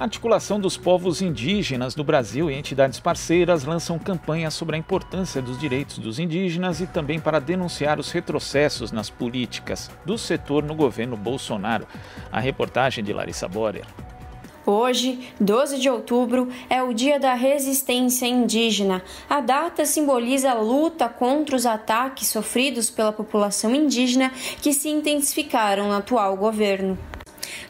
A articulação dos povos indígenas no Brasil e entidades parceiras lançam campanhas sobre a importância dos direitos dos indígenas e também para denunciar os retrocessos nas políticas do setor no governo Bolsonaro. A reportagem de Larissa Borer. Hoje, 12 de outubro, é o Dia da Resistência Indígena. A data simboliza a luta contra os ataques sofridos pela população indígena que se intensificaram no atual governo.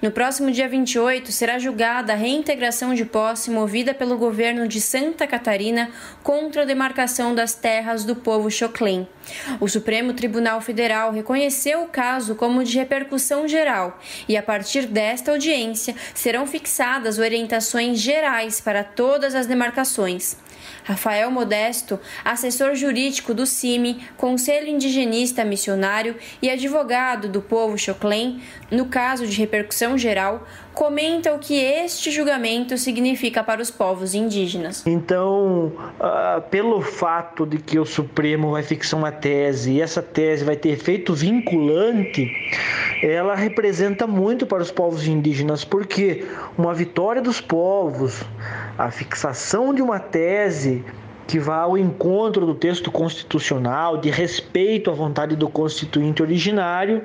No próximo dia 28, será julgada a reintegração de posse movida pelo governo de Santa Catarina contra a demarcação das terras do povo Xoclen. O Supremo Tribunal Federal reconheceu o caso como de repercussão geral e, a partir desta audiência, serão fixadas orientações gerais para todas as demarcações. Rafael Modesto, assessor jurídico do CIMI, Conselho Indigenista Missionário e advogado do povo Xoclen, no caso de repercussão geral, comenta o que este julgamento significa para os povos indígenas. Então, pelo fato de que o Supremo vai fixar uma tese e essa tese vai ter efeito vinculante, ela representa muito para os povos indígenas, porque uma vitória dos povos, a fixação de uma tese que vá ao encontro do texto constitucional, de respeito à vontade do constituinte originário,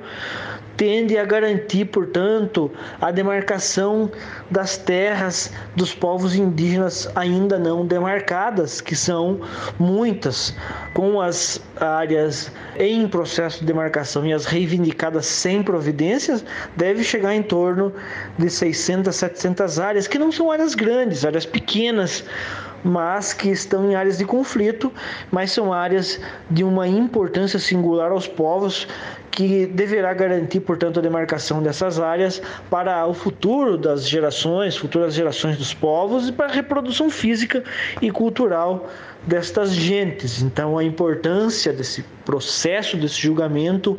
tende a garantir, portanto, a demarcação das terras dos povos indígenas ainda não demarcadas, que são muitas, com as áreas em processo de demarcação e as reivindicadas sem providências, deve chegar em torno de 600, 700 áreas, que não são áreas grandes, áreas pequenas, mas que estão em áreas de conflito, mas são áreas de uma importância singular aos povos, que deverá garantir, portanto, a demarcação dessas áreas para o futuro das gerações, futuras gerações dos povos e para a reprodução física e cultural destas gentes. Então, a importância desse processo, desse julgamento,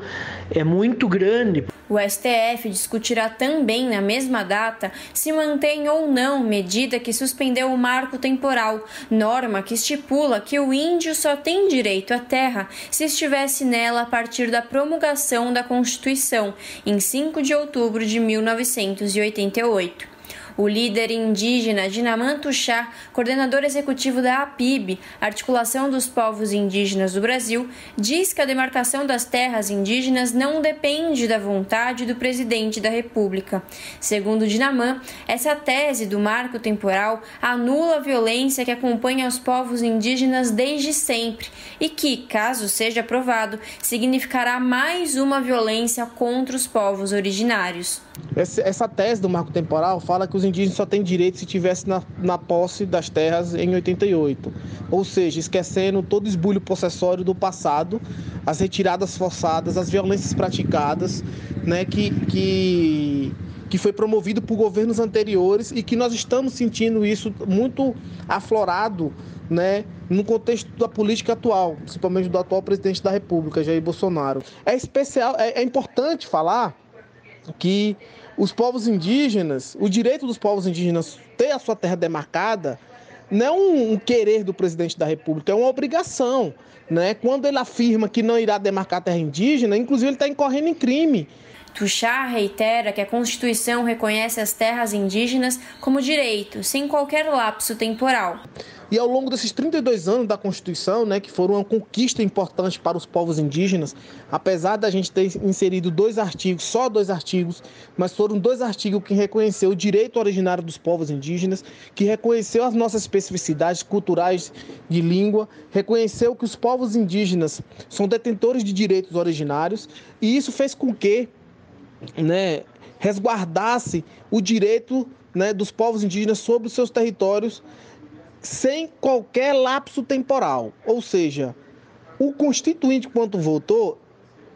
é muito grande. O STF discutirá também, na mesma data, se mantém ou não medida que suspendeu o marco temporal, norma que estipula que o índio só tem direito à terra se estivesse nela a partir da promulgação da Constituição, em 5 de outubro de 1988. O líder indígena Dinamã Tuxá, coordenador executivo da APIB, Articulação dos Povos Indígenas do Brasil, diz que a demarcação das terras indígenas não depende da vontade do presidente da República. Segundo Dinamã, essa tese do marco temporal anula a violência que acompanha os povos indígenas desde sempre e que, caso seja aprovado, significará mais uma violência contra os povos originários. Essa tese do marco temporal fala que os indígenas só têm direito se estivesse na posse das terras em 88, ou seja, esquecendo todo o esbulho possessório do passado, as retiradas forçadas, as violências praticadas, né, que foi promovido por governos anteriores e que nós estamos sentindo isso muito aflorado, né, no contexto da política atual, principalmente do atual presidente da República, Jair Bolsonaro. É importante falar que os povos indígenas, o direito dos povos indígenas ter a sua terra demarcada não é um querer do presidente da República, é uma obrigação, né? Quando ele afirma que não irá demarcar a terra indígena, inclusive ele está incorrendo em crime. Tuxá reitera que a Constituição reconhece as terras indígenas como direito, sem qualquer lapso temporal. E ao longo desses 32 anos da Constituição, né, que foram uma conquista importante para os povos indígenas, apesar da gente ter inserido 2 artigos, só 2 artigos, mas foram 2 artigos que reconheceu o direito originário dos povos indígenas, que reconheceu as nossas especificidades culturais de língua, reconheceu que os povos indígenas são detentores de direitos originários, e isso fez com que, né, resguardasse o direito, né, dos povos indígenas sobre os seus territórios sem qualquer lapso temporal. Ou seja, o Constituinte, quando votou,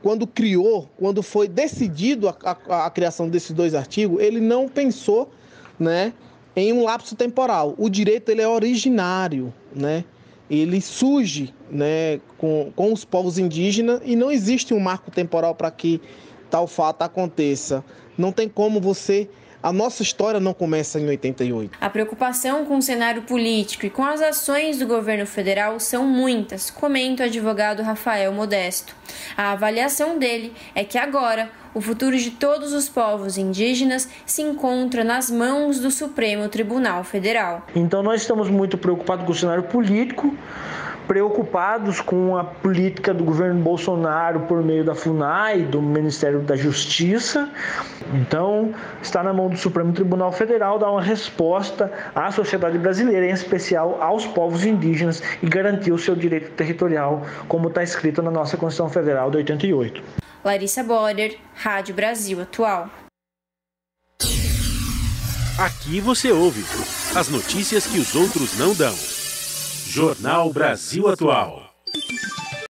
quando foi decidido a criação desses 2 artigos, ele não pensou, né, em um lapso temporal. O direito ele é originário, né? Ele surge, né, com os povos indígenas e não existe um marco temporal para que tal fato aconteça. Não tem como você A nossa história não começa em 88. A preocupação com o cenário político e com as ações do governo federal são muitas, comenta o advogado Rafael Modesto. A avaliação dele é que agora o futuro de todos os povos indígenas se encontra nas mãos do Supremo Tribunal Federal. Então nós estamos muito preocupados com o cenário político, preocupados com a política do governo Bolsonaro por meio da FUNAI, do Ministério da Justiça. Então, está na mão do Supremo Tribunal Federal dar uma resposta à sociedade brasileira, em especial aos povos indígenas, e garantir o seu direito territorial, como está escrito na nossa Constituição Federal de 88. Larissa Boder, Rádio Brasil Atual. Aqui você ouve as notícias que os outros não dão. Jornal Brasil Atual.